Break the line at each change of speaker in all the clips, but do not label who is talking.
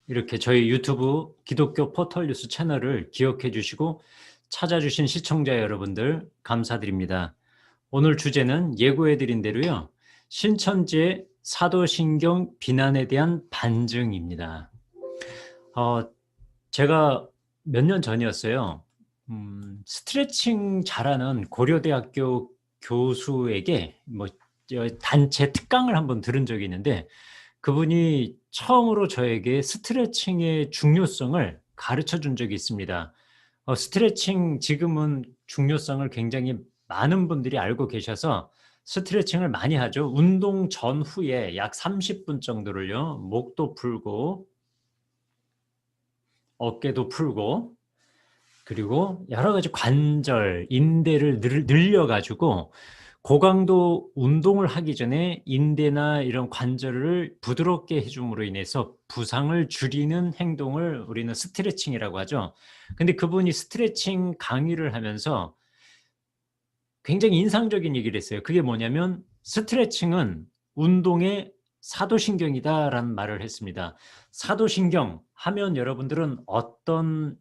이렇게 저희 유튜브 기독교 포털 뉴스 채널을 기억해 주시고 찾아주신 시청자 여러분들 감사드립니다. 오늘 주제는 예고해 드린 대로요. 신천지의 사도신경 비난에 대한 반증입니다. 제가 몇 년 전이었어요. 스트레칭 잘하는 고려대학교 교수에게 단체 특강을 한번 들은 적이 있는데 그분이 처음으로 저에게 스트레칭의 중요성을 가르쳐 준 적이 있습니다. 스트레칭 지금은 중요성을 굉장히 많은 분들이 알고 계셔서 스트레칭을 많이 하죠. 운동 전후에 약 30분 정도를요. 목도 풀고 어깨도 풀고 그리고 여러 가지 관절, 인대를 늘려가지고 고강도 운동을 하기 전에 인대나 이런 관절을 부드럽게 해줌으로 인해서 부상을 줄이는 행동을 우리는 스트레칭이라고 하죠. 근데 그분이 스트레칭 강의를 하면서 굉장히 인상적인 얘기를 했어요. 그게 뭐냐면 스트레칭은 운동의 사도신경이다라는 말을 했습니다. 사도신경 하면 여러분들은 어떤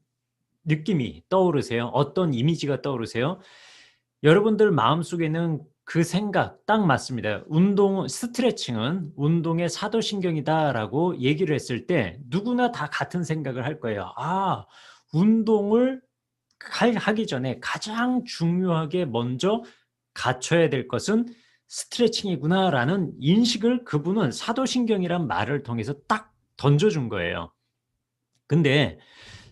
느낌이 떠오르세요? 어떤 이미지가 떠오르세요? 여러분들 마음속에는 그 생각 딱 맞습니다. 스트레칭은 운동의 사도신경이다라고 얘기를 했을 때 누구나 다 같은 생각을 할 거예요. 아, 운동을 하기 전에 가장 중요하게 먼저 갖춰야 될 것은 스트레칭이구나라는 인식을 그분은 사도신경이란 말을 통해서 딱 던져준 거예요. 근데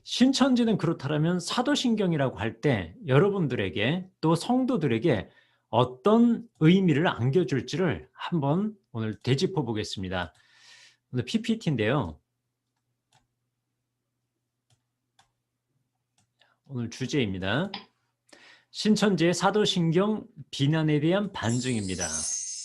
신천지는 그렇다면 사도신경이라고 할 때 여러분들에게 또 성도들에게 어떤 의미를 안겨줄지를 한번 오늘 되짚어 보겠습니다. 오늘 PPT인데요. 오늘 주제입니다. 신천지의 사도신경 비난에 대한 반증입니다.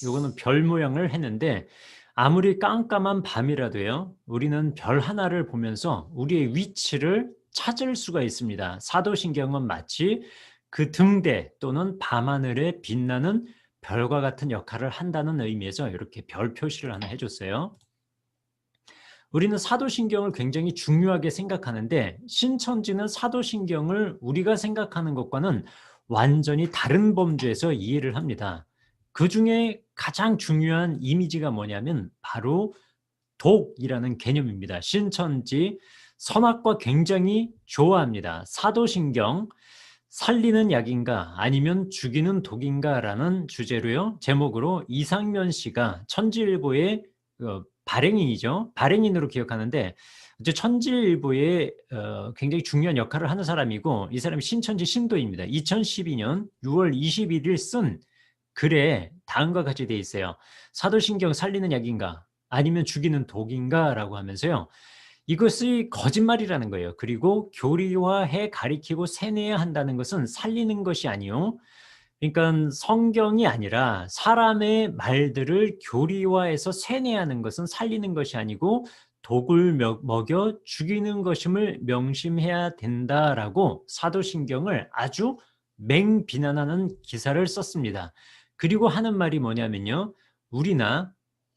이거는 별 모양을 했는데 아무리 깜깜한 밤이라도요. 우리는 별 하나를 보면서 우리의 위치를 찾을 수가 있습니다. 사도신경은 마치 그 등대 또는 밤하늘에 빛나는 별과 같은 역할을 한다는 의미에서 이렇게 별 표시를 하나 해줬어요. 우리는 사도신경을 굉장히 중요하게 생각하는데 신천지는 사도신경을 우리가 생각하는 것과는 완전히 다른 범주에서 이해를 합니다. 그 중에 가장 중요한 이미지가 뭐냐면 바로 독이라는 개념입니다. 신천지 선악과 굉장히 좋아합니다. 사도신경 살리는 약인가 아니면 죽이는 독인가라는 주제로요. 제목으로 이상면 씨가 천지일보의 발행인이죠. 발행인으로 기억하는데 이제 천지일보에 굉장히 중요한 역할을 하는 사람이고 이 사람이 신천지 신도입니다. 2012년 6월 21일 쓴 글에 다음과 같이 돼 있어요. 사도신경 살리는 약인가 아니면 죽이는 독인가 라고 하면서요. 이것이 거짓말이라는 거예요. 그리고 교리화해 가리키고 세뇌해야 한다는 것은 살리는 것이 아니요. 그러니까 성경이 아니라 사람의 말들을 교리화해서 세뇌하는 것은 살리는 것이 아니고 독을 먹여 죽이는 것임을 명심해야 된다라고 사도신경을 아주 맹비난하는 기사를 썼습니다. 그리고 하는 말이 뭐냐면요. 우리나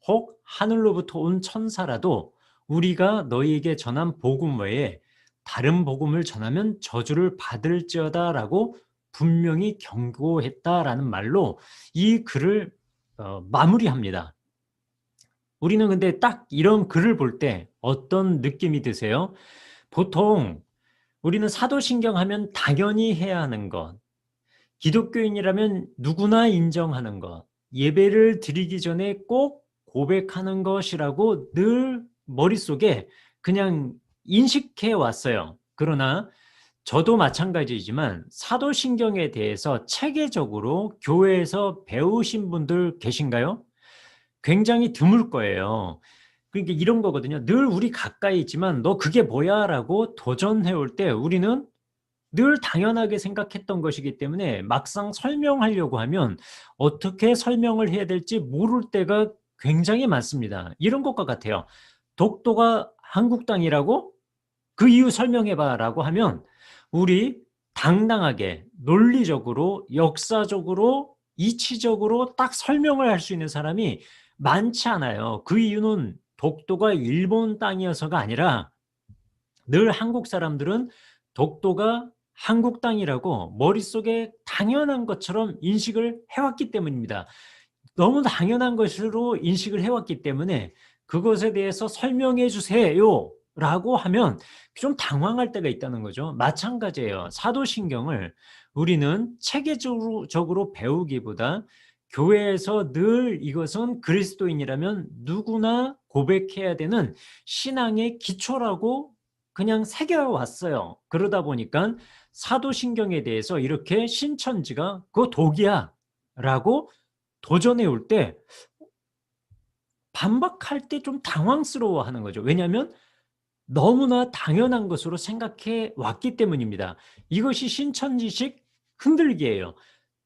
혹 하늘로부터 온 천사라도 우리가 너희에게 전한 복음 외에 다른 복음을 전하면 저주를 받을지어다라고 분명히 경고했다라는 말로 이 글을 마무리합니다. 우리는 근데 딱 이런 글을 볼 때 어떤 느낌이 드세요? 보통 우리는 사도신경 하면 당연히 해야 하는 것, 기독교인이라면 누구나 인정하는 것, 예배를 드리기 전에 꼭 고백하는 것이라고 늘 머릿속에 그냥 인식해 왔어요. 그러나 저도 마찬가지이지만 사도신경에 대해서 체계적으로 교회에서 배우신 분들 계신가요? 굉장히 드물 거예요. 그러니까 이런 거거든요. 늘 우리 가까이 있지만 너 그게 뭐야? 라고 도전해 올 때 우리는 늘 당연하게 생각했던 것이기 때문에 막상 설명하려고 하면 어떻게 설명을 해야 될지 모를 때가 굉장히 많습니다. 이런 것과 같아요. 독도가 한국 땅이라고? 그 이유 설명해 봐라고 하면 우리 당당하게 논리적으로 역사적으로 이치적으로 딱 설명을 할 수 있는 사람이 많지 않아요. 그 이유는 독도가 일본 땅이어서가 아니라 늘 한국 사람들은 독도가 한국 땅이라고 머릿속에 당연한 것처럼 인식을 해왔기 때문입니다. 너무 당연한 것으로 인식을 해왔기 때문에 그것에 대해서 설명해 주세요 라고 하면 좀 당황할 때가 있다는 거죠. 마찬가지예요. 사도신경을 우리는 체계적으로 배우기보다 교회에서 늘 이것은 그리스도인이라면 누구나 고백해야 되는 신앙의 기초라고 그냥 새겨왔어요. 그러다 보니까 사도신경에 대해서 이렇게 신천지가 그거 독이야 라고 도전해 올 때 반박할 때 좀 당황스러워하는 거죠. 왜냐하면 너무나 당연한 것으로 생각해 왔기 때문입니다. 이것이 신천지식 흔들기예요.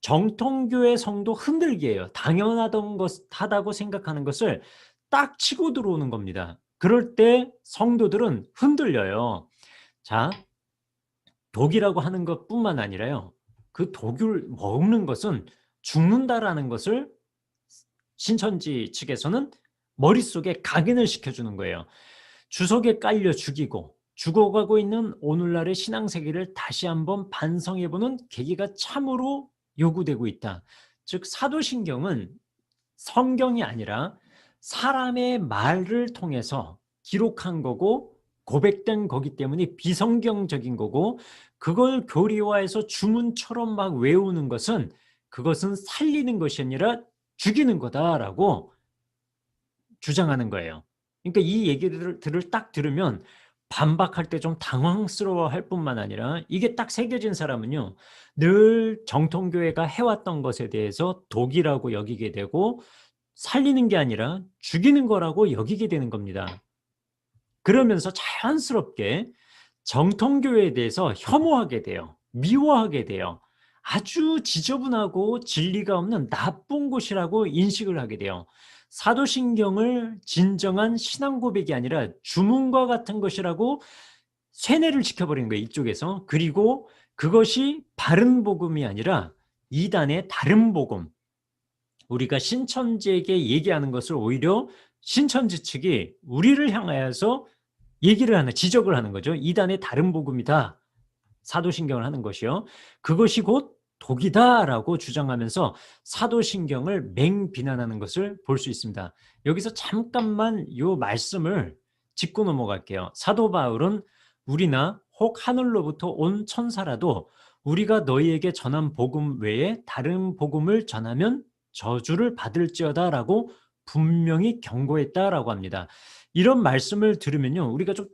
정통교회 성도 흔들기예요. 당연하던 하다고 생각하는 것을 딱 치고 들어오는 겁니다. 그럴 때 성도들은 흔들려요. 자, 독이라고 하는 것뿐만 아니라요. 그 독을 먹는 것은 죽는다라는 것을 신천지 측에서는 머릿속에 각인을 시켜주는 거예요. 주석에 깔려 죽이고 죽어가고 있는 오늘날의 신앙세계를 다시 한번 반성해보는 계기가 참으로 요구되고 있다. 즉 사도신경은 성경이 아니라 사람의 말을 통해서 기록한 거고 고백된 거기 때문에 비성경적인 거고, 그걸 교리화해서 주문처럼 막 외우는 것은 그것은 살리는 것이 아니라 죽이는 거다라고 주장하는 거예요. 그러니까 이 얘기들을 딱 들으면 반박할 때 좀 당황스러워할 뿐만 아니라 이게 딱 새겨진 사람은요, 늘 정통교회가 해왔던 것에 대해서 독이라고 여기게 되고 살리는 게 아니라 죽이는 거라고 여기게 되는 겁니다. 그러면서 자연스럽게 정통교회에 대해서 혐오하게 돼요. 미워하게 돼요. 아주 지저분하고 진리가 없는 나쁜 곳이라고 인식을 하게 돼요. 사도신경을 진정한 신앙 고백이 아니라 주문과 같은 것이라고 세뇌를 시켜버리는 거예요, 이쪽에서. 그리고 그것이 바른 복음이 아니라 이단의 다른 복음, 우리가 신천지에게 얘기하는 것을 오히려 신천지 측이 우리를 향하여서 얘기를 하는, 지적을 하는 거죠. 이단의 다른 복음이다. 사도신경을 하는 것이요. 그것이 곧 독이다라고 주장하면서 사도신경을 맹비난하는 것을 볼 수 있습니다. 여기서 잠깐만 이 말씀을 짚고 넘어갈게요. 사도 바울은 우리나 혹 하늘로부터 온 천사라도 우리가 너희에게 전한 복음 외에 다른 복음을 전하면 저주를 받을지어다라고 분명히 경고했다라고 합니다. 이런 말씀을 들으면요, 우리가 좀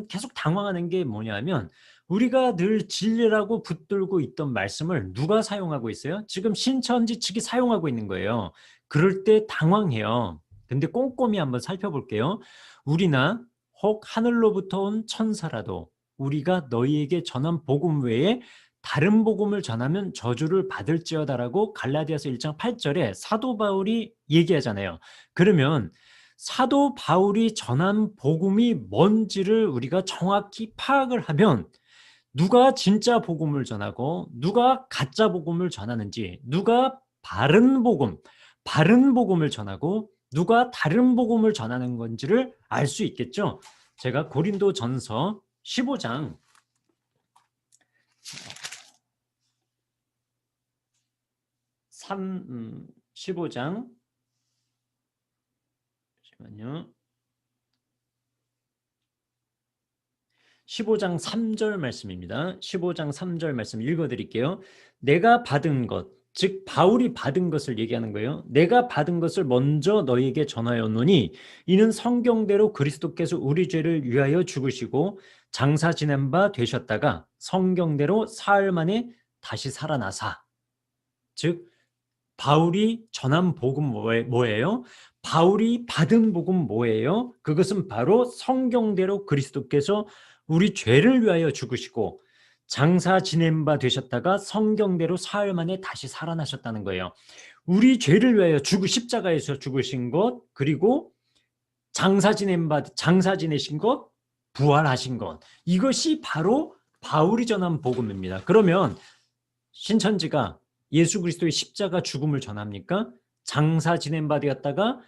계속 당황하는 게 뭐냐면, 우리가 늘 진리라고 붙들고 있던 말씀을 누가 사용하고 있어요? 지금 신천지 측이 사용하고 있는 거예요. 그럴 때 당황해요. 근데 꼼꼼히 한번 살펴볼게요. 우리나 혹 하늘로부터 온 천사라도 우리가 너희에게 전한 복음 외에 다른 복음을 전하면 저주를 받을지어다라고 갈라디아서 1장 8절에 사도 바울이 얘기하잖아요. 그러면 사도 바울이 전한 복음이 뭔지를 우리가 정확히 파악을 하면 누가 진짜 복음을 전하고 누가 가짜 복음을 전하는지, 누가 바른 복음을 전하고 누가 다른 복음을 전하는 건지를 알 수 있겠죠. 제가 고린도전서 15장 15장 잠시만요. 15장 3절 말씀입니다. 15장 3절 말씀 읽어드릴게요. 내가 받은 것, 즉 바울이 받은 것을 얘기하는 거예요. 내가 받은 것을 먼저 너희에게 전하였노니 이는 성경대로 그리스도께서 우리 죄를 위하여 죽으시고 장사 지낸 바 되셨다가 성경대로 사흘 만에 다시 살아나사. 즉 바울이 전한 복음 뭐예요? 바울이 받은 복음 뭐예요? 그것은 바로 성경대로 그리스도께서 우리 죄를 위하여 죽으시고 장사 지낸 바 되셨다가 성경대로 사흘 만에 다시 살아나셨다는 거예요. 우리 죄를 위하여 십자가에서 죽으신 것, 그리고 장사 지내신 것, 부활하신 것, 이것이 바로 바울이 전한 복음입니다. 그러면 신천지가 예수 그리스도의 십자가 죽음을 전합니까? 장사 지낸 바 되었다가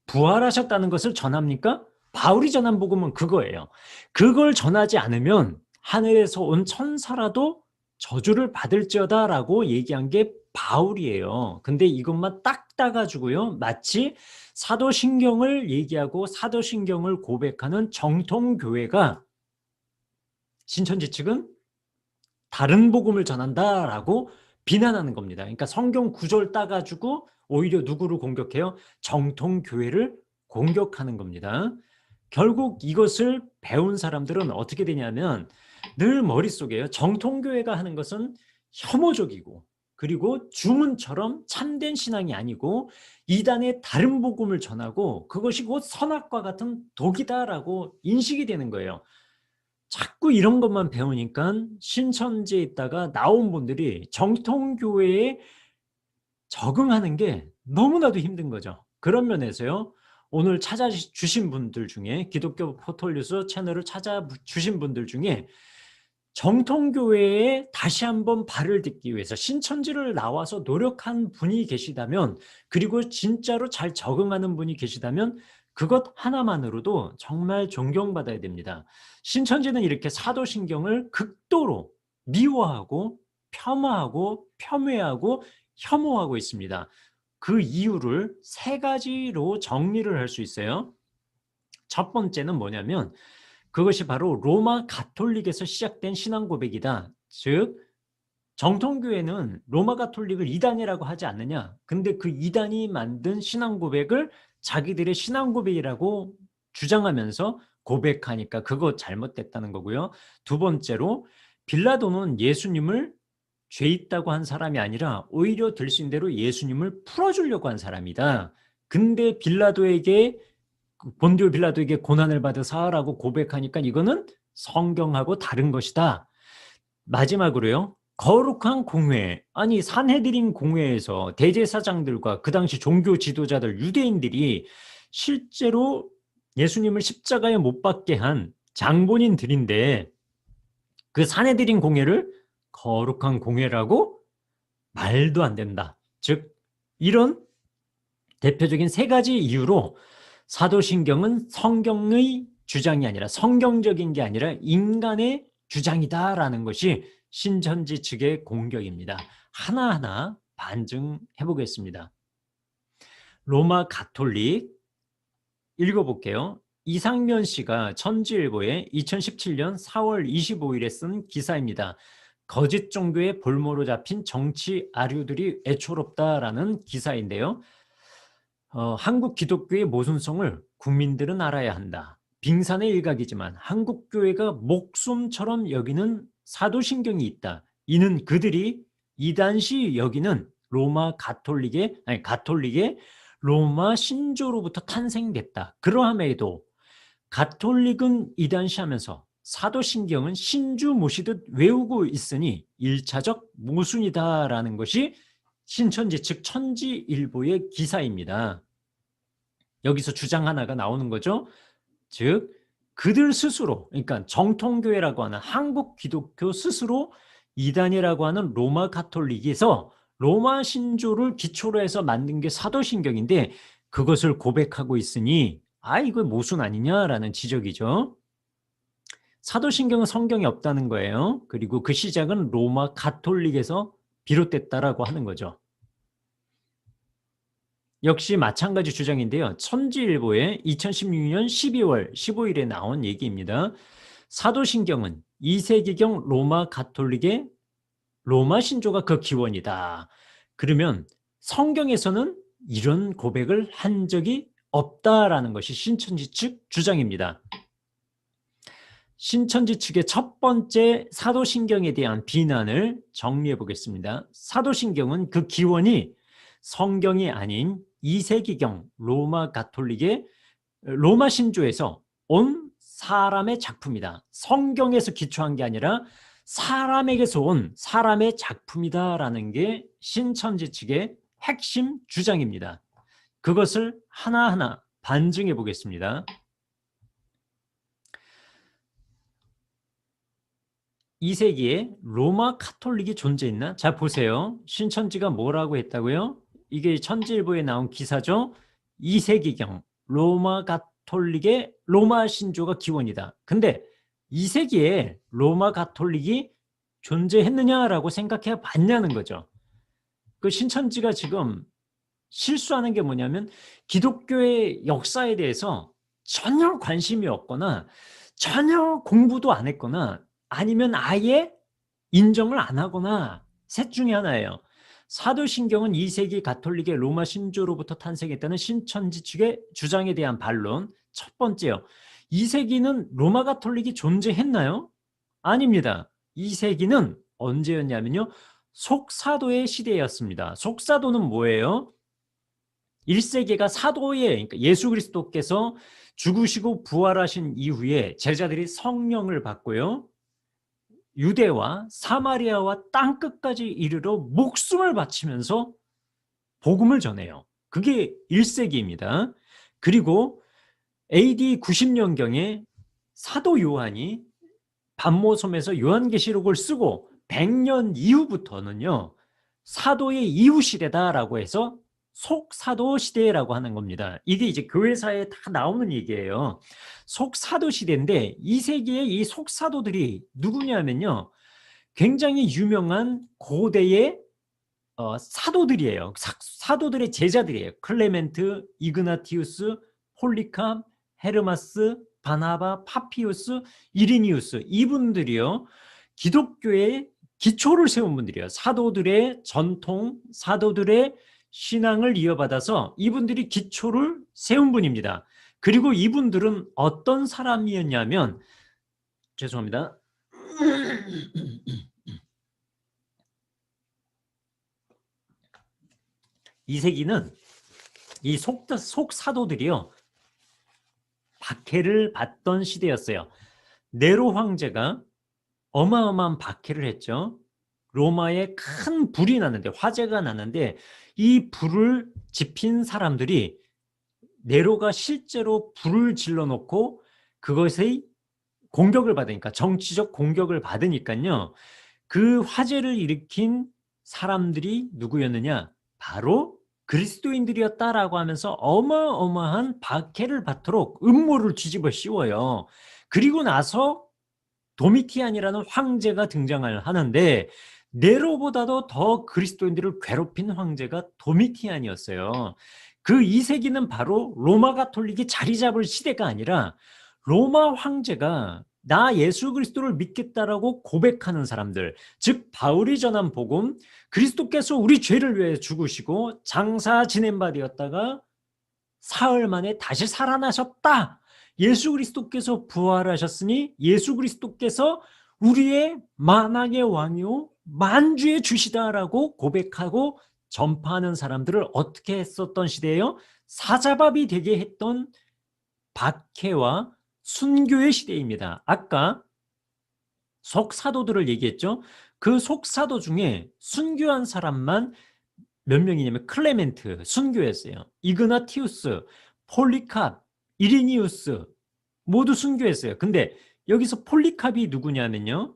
부활하셨다는 것을 전합니까? 바울이 전한 복음은 그거예요. 그걸 전하지 않으면 하늘에서 온 천사라도 저주를 받을지어다라고 얘기한 게 바울이에요. 근데 이것만 딱 따가지고요, 마치 사도신경을 얘기하고 사도신경을 고백하는 정통교회가 신천지 측은 다른 복음을 전한다라고 비난하는 겁니다. 그러니까 성경 구절 따가지고 오히려 누구를 공격해요? 정통교회를 공격하는 겁니다. 결국 이것을 배운 사람들은 어떻게 되냐면 늘 머릿속에요, 정통교회가 하는 것은 혐오적이고 그리고 주문처럼 참된 신앙이 아니고 이단의 다른 복음을 전하고 그것이 곧 선악과 같은 독이다라고 인식이 되는 거예요. 자꾸 이런 것만 배우니까 신천지에 있다가 나온 분들이 정통교회에 적응하는 게 너무나도 힘든 거죠. 그런 면에서요, 오늘 찾아주신 분들 중에, 기독교 포털뉴스 채널을 찾아주신 분들 중에 정통교회에 다시 한번 발을 딛기 위해서 신천지를 나와서 노력한 분이 계시다면, 그리고 진짜로 잘 적응하는 분이 계시다면 그것 하나만으로도 정말 존경받아야 됩니다. 신천지는 이렇게 사도신경을 극도로 미워하고 폄하하고 폄훼하고 혐오하고 있습니다. 그 이유를 세 가지로 정리를 할 수 있어요. 첫 번째는 뭐냐면 그것이 바로 로마 가톨릭에서 시작된 신앙 고백이다. 즉 정통교회는 로마 가톨릭을 이단이라고 하지 않느냐. 근데 그 이단이 만든 신앙 고백을 자기들의 신앙 고백이라고 주장하면서 고백하니까 그거 잘못됐다는 거고요. 두 번째로 빌라도는 예수님을 죄 있다고 한 사람이 아니라 오히려 들신 대로 예수님을 풀어주려고 한 사람이다. 근데 본디오 빌라도에게 고난을 받으사라고 고백하니까 이거는 성경하고 다른 것이다. 마지막으로요, 거룩한 공회, 아니 산헤드린 공회에서 대제사장들과 그 당시 종교 지도자들 유대인들이 실제로 예수님을 십자가에 못 박게 한 장본인들인데 그 산헤드린 공회를 거룩한 공회라고? 말도 안 된다. 즉 이런 대표적인 세 가지 이유로 사도신경은 성경의 주장이 아니라, 성경적인 게 아니라 인간의 주장이다라는 것이 신천지 측의 공격입니다. 하나하나 반증해 보겠습니다. 로마 가톨릭 읽어볼게요. 이상면 씨가 천지일보에 2017년 4월 25일에 쓴 기사입니다. 거짓 종교의 볼모로 잡힌 정치 아류들이 애초롭다라는 기사인데요. 한국 기독교의 모순성을 국민들은 알아야 한다. 빙산의 일각이지만 한국 교회가 목숨처럼 여기는 사도신경이 있다. 이는 그들이 이단시 여기는 가톨릭의 로마 신조로부터 탄생됐다. 그러함에도 가톨릭은 이단시하면서 사도신경은 신주 모시듯 외우고 있으니 1차적 모순이다라는 것이 신천지 측 천지일보의 기사입니다. 여기서 주장 하나가 나오는 거죠. 즉 그들 스스로, 그러니까 정통교회라고 하는 한국 기독교 스스로 이단이라고 하는 로마 가톨릭에서 로마 신조를 기초로 해서 만든 게 사도신경인데 그것을 고백하고 있으니 이거 모순 아니냐라는 지적이죠. 사도신경은 성경에 없다는 거예요. 그리고 그 시작은 로마 가톨릭에서 비롯됐다라고 하는 거죠. 역시 마찬가지 주장인데요. 천지일보에 2016년 12월 15일에 나온 얘기입니다. 사도신경은 2세기경 로마 가톨릭의 로마 신조가 그 기원이다. 그러면 성경에서는 이런 고백을 한 적이 없다라는 것이 신천지 측 주장입니다. 신천지 측의 첫 번째 사도신경에 대한 비난을 정리해 보겠습니다. 사도신경은 그 기원이 성경이 아닌 2세기경 로마 가톨릭의 로마 신조에서 온 사람의 작품이다. 성경에서 기초한 게 아니라 사람에게서 온 사람의 작품이다라는 게 신천지 측의 핵심 주장입니다. 그것을 하나하나 반증해 보겠습니다. 2세기에 로마 가톨릭이 존재했나? 자, 보세요. 신천지가 뭐라고 했다고요? 이게 천지일보에 나온 기사죠. 2세기경 로마 가톨릭의 로마 신조가 기원이다. 근데 2세기에 로마 가톨릭이 존재했느냐라고 생각해 봤냐는 거죠. 그 신천지가 지금 실수하는 게 뭐냐면 기독교의 역사에 대해서 전혀 관심이 없거나 전혀 공부도 안 했거나 아니면 아예 인정을 안 하거나 셋 중에 하나예요. 사도신경은 2세기 가톨릭의 로마 신조로부터 탄생했다는 신천지 측의 주장에 대한 반론. 첫 번째요. 2세기는 로마 가톨릭이 존재했나요? 아닙니다. 2세기는 언제였냐면요. 속사도의 시대였습니다. 속사도는 뭐예요? 1세기가 사도의, 그러니까 예수 그리스도께서 죽으시고 부활하신 이후에 제자들이 성령을 받고요. 유대와 사마리아와 땅끝까지 이르러 목숨을 바치면서 복음을 전해요. 그게 1세기입니다. 그리고 AD 90년경에 사도 요한이 반모섬에서 요한계시록을 쓰고 100년 이후부터는요. 사도의 이후 시대다라고 해서 속사도 시대라고 하는 겁니다. 이게 이제 교회사에 다 나오는 얘기예요. 속사도 시대인데 2세기에 이 속사도들이 누구냐면요. 굉장히 유명한 고대의 사도들이에요. 사도들의 제자들이에요. 클레멘트, 이그나티우스, 폴리캅, 헤르마스, 바나바, 파피우스, 이리니우스, 이분들이요. 기독교의 기초를 세운 분들이에요. 사도들의 전통, 사도들의 신앙을 이어받아서 이분들이 기초를 세운 분입니다. 그리고 이분들은 어떤 사람이었냐면, 죄송합니다. 이 세기는 이 속사도들이요. 박해를 받던 시대였어요. 네로 황제가 어마어마한 박해를 했죠. 로마에 큰 불이 났는데, 화재가 났는데 이 불을 지핀 사람들이 네로가 실제로 불을 질러놓고 그것의 공격을 받으니까, 정치적 공격을 받으니까요. 그 화재를 일으킨 사람들이 누구였느냐? 바로 그리스도인들이었다라고 하면서 어마어마한 박해를 받도록 음모를 뒤집어 씌워요. 그리고 나서 도미티안이라는 황제가 등장을 하는데, 네로보다도 더 그리스도인들을 괴롭힌 황제가 도미티안이었어요. 그 2세기는 바로 로마 가톨릭이 자리 잡을 시대가 아니라 로마 황제가 나 예수 그리스도를 믿겠다라고 고백하는 사람들, 즉 바울이 전한 복음, 그리스도께서 우리 죄를 위해 죽으시고 장사 지낸 바 되었다가 사흘 만에 다시 살아나셨다. 예수 그리스도께서 부활하셨으니 예수 그리스도께서 우리의 만왕의 왕이요 만주의 주시다라고 고백하고 전파하는 사람들을 어떻게 했었던 시대예요? 사자밥이 되게 했던 박해와 순교의 시대입니다. 아까 속사도들을 얘기했죠. 그 속사도 중에 순교한 사람만 몇 명이냐면 클레멘트 순교했어요. 이그나티우스, 폴리캅, 이리니우스 모두 순교했어요. 근데 여기서 폴리캅이 누구냐면요.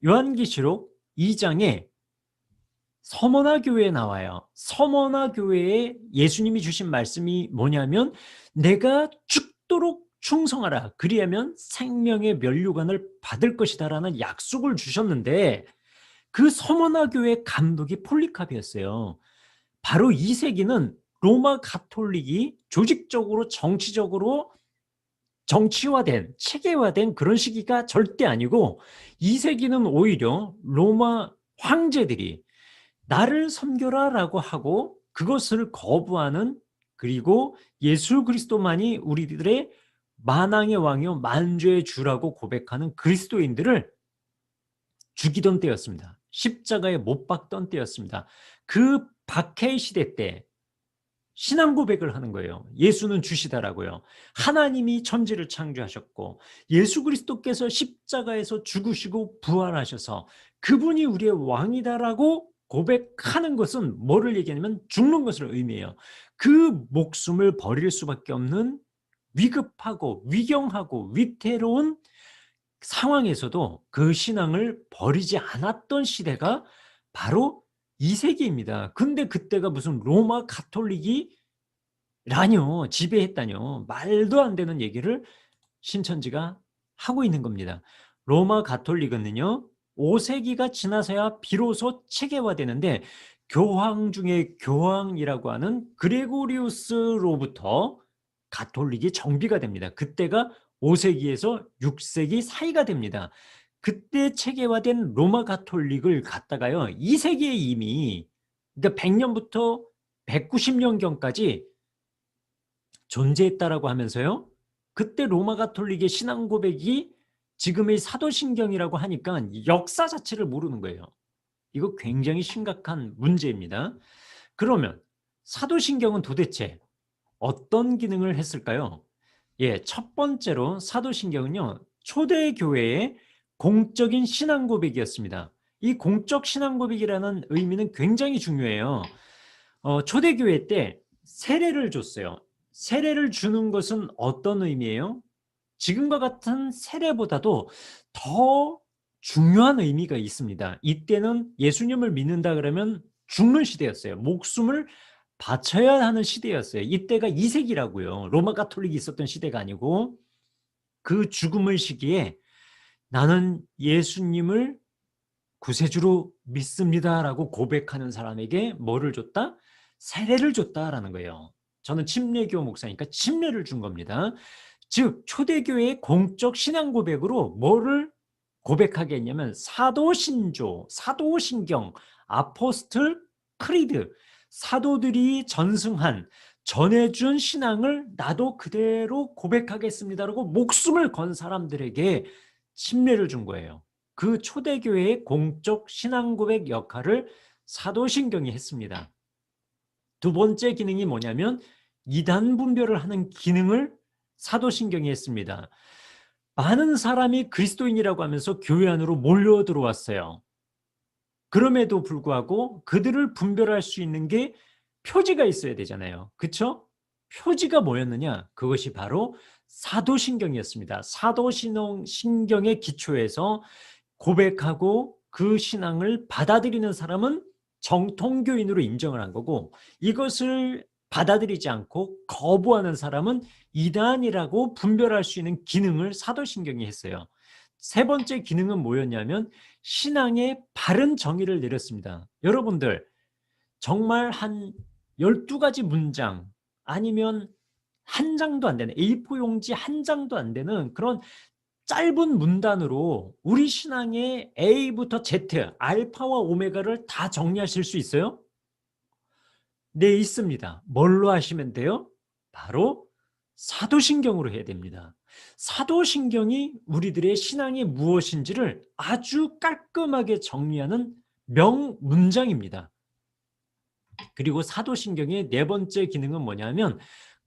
요한계시록 2장에 서머나 교회에 나와요. 서머나 교회에 예수님이 주신 말씀이 뭐냐면 내가 죽도록 충성하라. 그리하면 생명의 면류관을 받을 것이다라는 약속을 주셨는데 그 서머나 교회 감독이 폴리캅이었어요. 바로 2세기는 로마 가톨릭이 조직적으로 정치적으로 정치화된 체계화된 그런 시기가 절대 아니고 2세기는 오히려 로마 황제들이 나를 섬겨라라고 하고 그것을 거부하는, 그리고 예수 그리스도만이 우리들의 만왕의 왕이요 만주의 주라고 고백하는 그리스도인들을 죽이던 때였습니다. 십자가에 못 박던 때였습니다. 그 박해 시대 때 신앙 고백을 하는 거예요. 예수는 주시다라고요. 하나님이 천지를 창조하셨고 예수 그리스도께서 십자가에서 죽으시고 부활하셔서 그분이 우리의 왕이다라고 고백하는 것은 뭐를 얘기하냐면 죽는 것을 의미해요. 그 목숨을 버릴 수밖에 없는 위급하고 위경하고 위태로운 상황에서도 그 신앙을 버리지 않았던 시대가 바로 2세기입니다. 근데 그때가 무슨 로마 가톨릭이 라뇨, 지배했다뇨. 말도 안 되는 얘기를 신천지가 하고 있는 겁니다. 로마 가톨릭은요 5세기가 지나서야 비로소 체계화되는데, 교황 중에 교황이라고 하는 그레고리우스로부터 가톨릭이 정비가 됩니다. 그때가 5세기에서 6세기 사이가 됩니다. 그때 체계화된 로마 가톨릭을 갖다가요 2세기에 이미, 그러니까 100년부터 190년경까지 존재했다라고 하면서요 그때 로마 가톨릭의 신앙 고백이 지금의 사도신경이라고 하니까 역사 자체를 모르는 거예요. 이거 굉장히 심각한 문제입니다. 그러면 사도신경은 도대체 어떤 기능을 했을까요? 예, 첫 번째로 사도신경은요 초대교회의 공적인 신앙 고백이었습니다. 이 공적 신앙 고백이라는 의미는 굉장히 중요해요. 초대교회 때 세례를 줬어요. 세례를 주는 것은 어떤 의미예요? 지금과 같은 세례보다도 더 중요한 의미가 있습니다. 이때는 예수님을 믿는다 그러면 죽는 시대였어요. 목숨을 바쳐야 하는 시대였어요. 이때가 2세기라고요. 로마 가톨릭이 있었던 시대가 아니고, 그 죽음의 시기에 나는 예수님을 구세주로 믿습니다라고 고백하는 사람에게 뭐를 줬다? 세례를 줬다라는 거예요. 저는 침례교 목사니까 침례를 준 겁니다. 즉 초대교회의 공적 신앙 고백으로 뭐를 고백하게 했냐면 사도신조, 사도신경, 아포스틀 크리드, 사도들이 전승한 전해준 신앙을 나도 그대로 고백하겠습니다라고 목숨을 건 사람들에게 침례를 준 거예요. 그 초대교회의 공적 신앙 고백 역할을 사도신경이 했습니다. 두 번째 기능이 뭐냐면 이단 분별을 하는 기능을 사도신경이 했습니다. 많은 사람이 그리스도인이라고 하면서 교회 안으로 몰려 들어왔어요. 그럼에도 불구하고 그들을 분별할 수 있는 게 표지가 있어야 되잖아요. 그렇죠? 표지가 뭐였느냐? 그것이 바로 사도신경이었습니다. 사도신경의 기초에서 고백하고 그 신앙을 받아들이는 사람은 정통교인으로 인정을 한 거고, 이것을 받아들이지 않고 거부하는 사람은 이단이라고 분별할 수 있는 기능을 사도신경이 했어요. 세 번째 기능은 뭐였냐면 신앙의 바른 정의를 내렸습니다. 여러분들 정말 한 12가지 문장 아니면 한 장도 안 되는 A4 용지 한 장도 안 되는 그런 짧은 문단으로 우리 신앙의 A부터 Z, 알파와 오메가를 다 정리하실 수 있어요? 네, 있습니다. 뭘로 하시면 돼요? 바로 사도신경으로 해야 됩니다. 사도신경이 우리들의 신앙이 무엇인지를 아주 깔끔하게 정리하는 명문장입니다. 그리고 사도신경의 네 번째 기능은 뭐냐면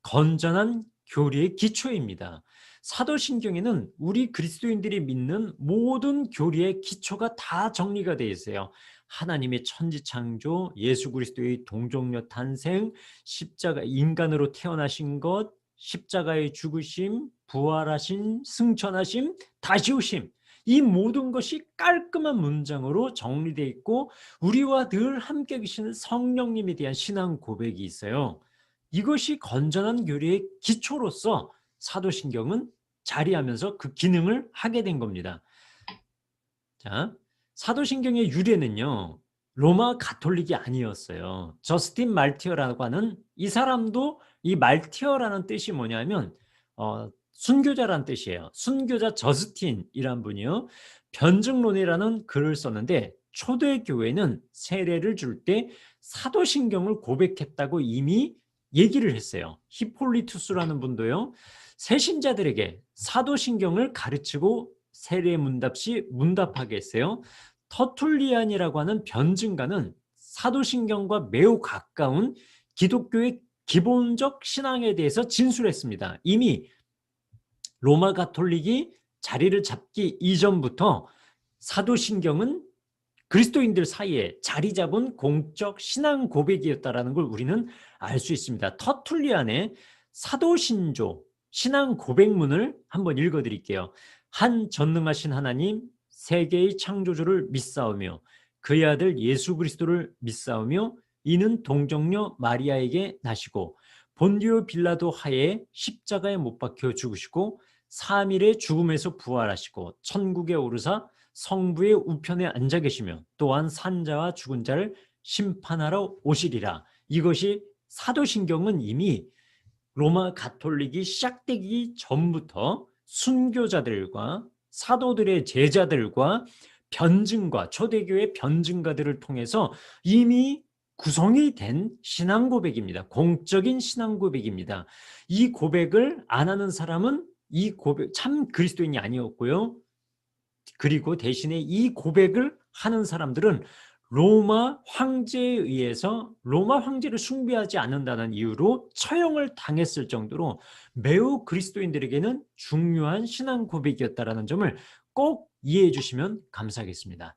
건전한 교리의 기초입니다. 사도신경에는 우리 그리스도인들이 믿는 모든 교리의 기초가 다 정리가 되어 있어요. 하나님의 천지창조, 예수 그리스도의 동정녀 탄생, 십자가 인간으로 태어나신 것, 십자가의 죽으심, 부활하신, 승천하심, 다시 오심, 이 모든 것이 깔끔한 문장으로 정리되어 있고 우리와 늘 함께 계시는 성령님에 대한 신앙 고백이 있어요. 이것이 건전한 교리의 기초로서 사도신경은 자리하면서 그 기능을 하게 된 겁니다. 자, 사도신경의 유래는요 로마 가톨릭이 아니었어요. 저스틴 말티어라고 하는 이 사람도, 이 말티어라는 뜻이 뭐냐면 순교자라는 뜻이에요. 순교자 저스틴이란 분이요 변증론이라는 글을 썼는데, 초대교회는 세례를 줄 때 사도신경을 고백했다고 이미 얘기를 했어요. 히폴리투스라는 분도요 새신자들에게 사도신경을 가르치고 세례 문답시 문답하게 했어요. 터툴리안이라고 하는 변증가는 사도신경과 매우 가까운 기독교의 기본적 신앙에 대해서 진술했습니다. 이미 로마 가톨릭이 자리를 잡기 이전부터 사도신경은 그리스도인들 사이에 자리 잡은 공적 신앙 고백이었다는 걸 우리는 알 수 있습니다. 터툴리안의 사도신조 신앙 고백문을 한번 읽어드릴게요. 한 전능하신 하나님 세계의 창조주를 믿사오며 그의 아들 예수 그리스도를 믿사오며 이는 동정녀 마리아에게 나시고 본디오 빌라도 하에 십자가에 못 박혀 죽으시고 3일의 죽음에서 부활하시고 천국에 오르사 성부의 우편에 앉아 계시며 또한 산자와 죽은 자를 심판하러 오시리라. 이것이 사도신경은 이미 로마 가톨릭이 시작되기 전부터 순교자들과 사도들의 제자들과 변증과 초대교회 변증가들을 통해서 이미 구성이 된 신앙 고백입니다. 공적인 신앙 고백입니다. 이 고백을 안 하는 사람은 이 고백 참 그리스도인이 아니었고요. 그리고 대신에 이 고백을 하는 사람들은 로마 황제에 의해서 로마 황제를 숭배하지 않는다는 이유로 처형을 당했을 정도로 매우 그리스도인들에게는 중요한 신앙 고백이었다는 점을 꼭 이해해 주시면 감사하겠습니다.